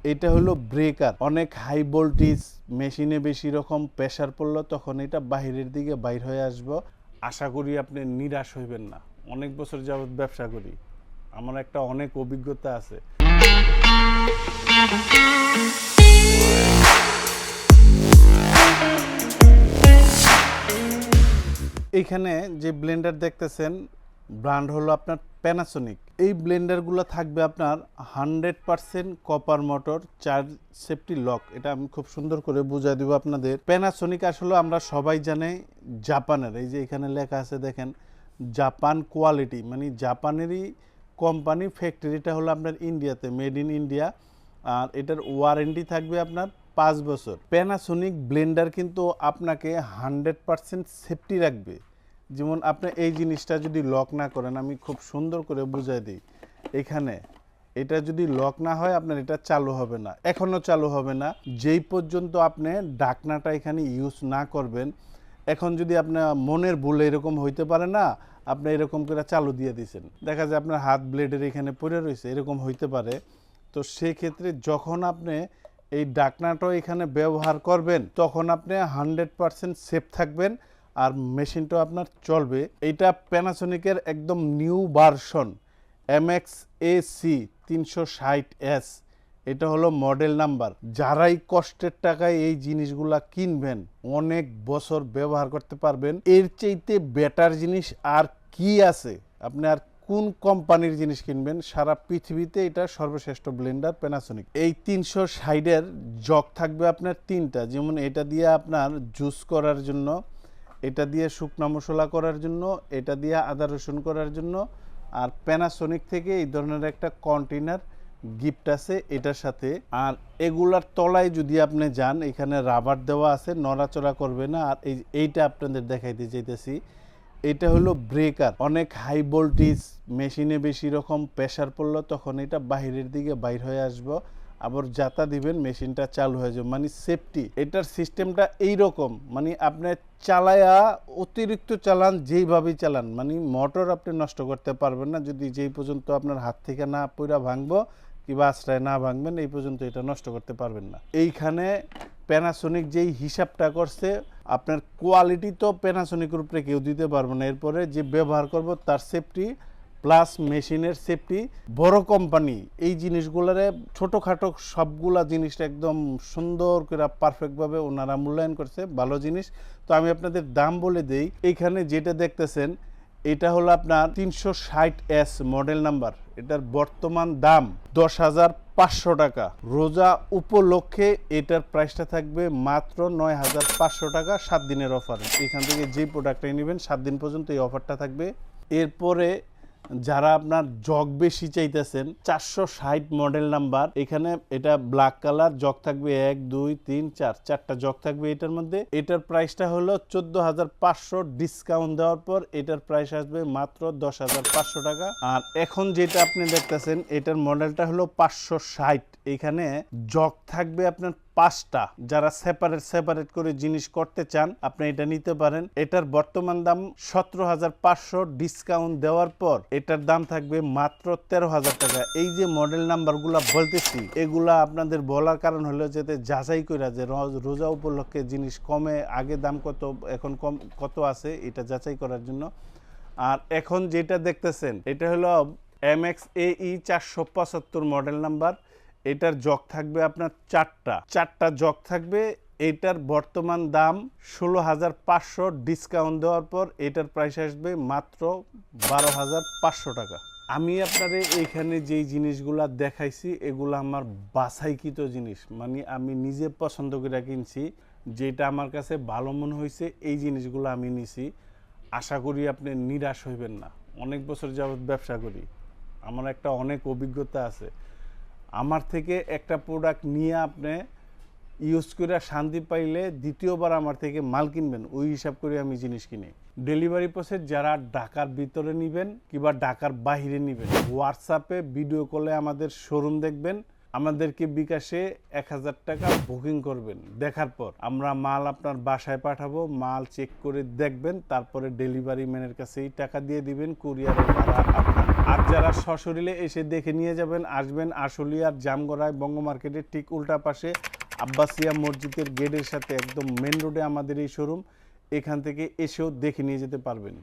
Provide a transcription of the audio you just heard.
এটা হলো ব্রেকার। অনেক হাই ভোল্টেজ মেশিনে বেশি রকম প্রেসার পড়লো তখন এটা বাহিরের দিকে বাইর হয়ে আসবো। আশা করি আপনি নিরাশ হইবেন না। অনেক বছর যাবত ব্যবসা করি, আমার একটা অনেক অভিজ্ঞতা আছে। এইখানে যে ব্লেন্ডার দেখতেছেন ব্র্যান্ড হলো আপনার প্যানাসোনিক। এই ব্লেন্ডারগুলো থাকবে আপনার 100% কপার মোটর, 4 সেফটি লক। এটা আমি খুব সুন্দর করে বুঝাই দিব আপনাদের। প্যানাসোনিক আসলে আমরা সবাই জানি জাপানের, এই যে এখানে লেখা আছে দেখেন জাপান কোয়ালিটি, মানে জাপানেরই কোম্পানি, ফ্যাক্টরিটা হলো আপনার ইন্ডিয়াতে, মেড ইন ইন্ডিয়া। আর এটার ওয়ারেন্টি থাকবে আপনার 5 বছর। প্যানাসোনিক ব্লেন্ডার কিন্তু আপনাকে 100% সেফটি রাখবে। যেমন আপনি এই জিনিসটা যদি লক না করেন, আমি খুব সুন্দর করে বুঝাই দিই। এখানে এটা যদি লক না হয় আপনার এটা চালু হবে না, এখনও চালু হবে না যেই পর্যন্ত আপনি ঢাকনাটা এখানে ইউজ না করবেন। এখন যদি আপনার মনের ভুলে এরকম হইতে পারে না, আপনি এরকম করে চালু দিয়ে দিয়েছেন, দেখা যায় আপনার হাত ব্লেডের এখানে পড়ে রয়েছে, এরকম হইতে পারে। তো সেক্ষেত্রে যখন আপনি এই ঢাকনাটা এখানে ব্যবহার করবেন তখন আপনি 100% সেফ থাকবেন আর মেশিনটা আপনার চলবে। এইটা প্যানাসোনিকের একদম নিউ ভার্সন MX-AC 360S, এটা হলো মডেল নাম্বার। যারাই কষ্টের টাকায় এই জিনিসগুলা কিনবেন অনেক বছর ব্যবহার করতে পারবেন। এর চাইতে বেটার জিনিস আর কি আছে? আপনি আর কোন কোম্পানির জিনিস কিনবেন? সারা পৃথিবীতে এটা সর্বশ্রেষ্ঠ ব্লেন্ডার প্যানাসোনিক। এই 360-এর জগ থাকবে আপনার 3টা, যেমন এটা দিয়ে আপনার জুস করার জন্য, এটা দিয়ে শুকনো মশলা করার জন্য, এটা দিয়ে আদা রসুন করার জন্য। আর প্যানাসোনিক থেকে এই ধরনের একটা কন্টেনার গিফট আছে এটার সাথে। আর এগুলার তলায় যদি আপনি যান, এখানে রাবার দেওয়া আছে, নড়াচড়া করবে না। আর এইটা আপনাদের দেখাইতে চাইতেছি, এটা হলো ব্রেকার। অনেক হাই ভোল্টেজ মেশিনে বেশি রকম প্রেসার পড়লো তখন এটা বাহিরের দিকে বাইর হয়ে আসবো, আবার যাতা দিবেন মেশিনটা চালু হয়ে যাবে, মানে সেফটি। এটার সিস্টেমটা এইরকম, মানে আপনি চালায়া অতিরিক্ত চালান, যেইভাবেই চালান, মানে মোটর আপনি নষ্ট করতে পারবেন না যদি যেই পর্যন্ত আপনার হাত থেকে না পইরা ভাঙবো কিংবা আশ্রয় না ভাঙবেন এই পর্যন্ত এটা নষ্ট করতে পারবেন না। এইখানে প্যানাসোনিক যেই হিসাবটা করছে, আপনার কোয়ালিটি তো প্যানাসোনিকের উপরে কেউ দিতে পারবে না। এরপরে যে ব্যবহার করব তার সেফটি প্লাস মেশিনের সেফটি। বড় কোম্পানি এই জিনিসগুলোরে ছোটোখাটো সবগুলা জিনিসটা একদম সুন্দর করে পারফেক্টভাবে ওনারা মূল্যায়ন করছে, ভালো জিনিস। তো আমি আপনাদের দাম বলে দেই। এইখানে যেটা দেখতেছেন এটা হলো আপনার 360S মডেল নাম্বার। এটার বর্তমান দাম 10,500 টাকা। রোজা উপলক্ষে এটার প্রাইসটা থাকবে মাত্র 9,500 টাকা, 7 দিনের অফার। এখান থেকে যে প্রোডাক্টটাই নেবেন 7 দিন পর্যন্ত এই অফারটা থাকবে। এরপরে যারা আপনার জগ বেশি চাইতেছেন, 460 মডেল নাম্বার, এখানে এটা ব্ল্যাক কালার জগ থাকবে 1 2 3 4, 4টা জগ থাকবে এটার মধ্যে। এটার প্রাইসটা হলো 14,500, ডিসকাউন্ট দেওয়ার পর এটার প্রাইস আসবে মাত্র 10,500 টাকা। আর এখন যেটা আপনি দেখতেছেন এটার মডেলটা হলো 560। এখানে জগ থাকবে আপনার 5টা। যারা সেপারেট করে জিনিস করতে চান আপনি এটা নিতে পারেন। এটার বর্তমান দাম 17,500, ডিসকাউন্ট দেওয়ার পর এটার দাম থাকবে মাত্র 13,000 টাকা। এই যে মডেল নাম্বারগুলা বলতেছি, এগুলা আপনাদের বলার কারণ হলো যাতে যাচাই করে যে রোজা উপলক্ষে জিনিস কমে, আগে দাম কত এখন কম কত আছে এটা যাচাই করার জন্য। আর এখন যেটা দেখতেছেন এটা হলো MX-AE 475 মডেল নাম্বার। এটার জগ থাকবে আপনার 4টা জগ থাকবে। এটার বর্তমান দাম 16,500, ডিসকাউন্ট দেওয়ার পর এটার প্রাইস আসবে মাত্র 12,500 টাকা। আমি আপনারে এইখানে যেই জিনিসগুলা দেখাইছি এগুলো আমার বাছাইকৃত জিনিস, মানে আমি নিজে পছন্দ করে কিনছি, যেটা আমার কাছে ভালো মনে হয়েছে এই জিনিসগুলো আমি নিছি। আশা করি আপনি নিরাশ হইবেন না। অনেক বছর যাবত ব্যবসা করি, আমার একটা অনেক অভিজ্ঞতা আছে। আমার থেকে একটা প্রোডাক্ট নিয়ে আপনি ইউজ করে শান্তি পাইলে দ্বিতীয়বার আমার থেকে মাল কিনবেন, ওই হিসাব করে আমি জিনিস কিনি। ডেলিভারি প্রসেস যারা ঢাকার ভিতরে নেবেন কিংবা ঢাকার বাইরে নেবেন, হোয়াটসঅ্যাপে ভিডিও কলে আমাদের শোরুম দেখবেন, আমাদেরকে বিকাশে 1000 টাকা বুকিং করবেন। দেখার পর আমরা মাল আপনার বাসায় পাঠাবো, মাল চেক করে দেখবেন, তারপরে ডেলিভারি ম্যানের কাছেই টাকা দিয়ে দিবেন, কুরিয়ারের ভাড়া আপনার। আর যারা সশরীরে এসে দেখে নিয়ে যাবেন, আসবেন আশুলিয়ার জামগড়ায় বঙ্গ মার্কেটের ঠিক উল্টা পাশে আব্বাসিয়া মসজিদের গেটের সাথে একদম মেন রোডে আমাদের এই শোরুম। এখান থেকে এসেও দেখে নিয়ে যেতে পারবেন।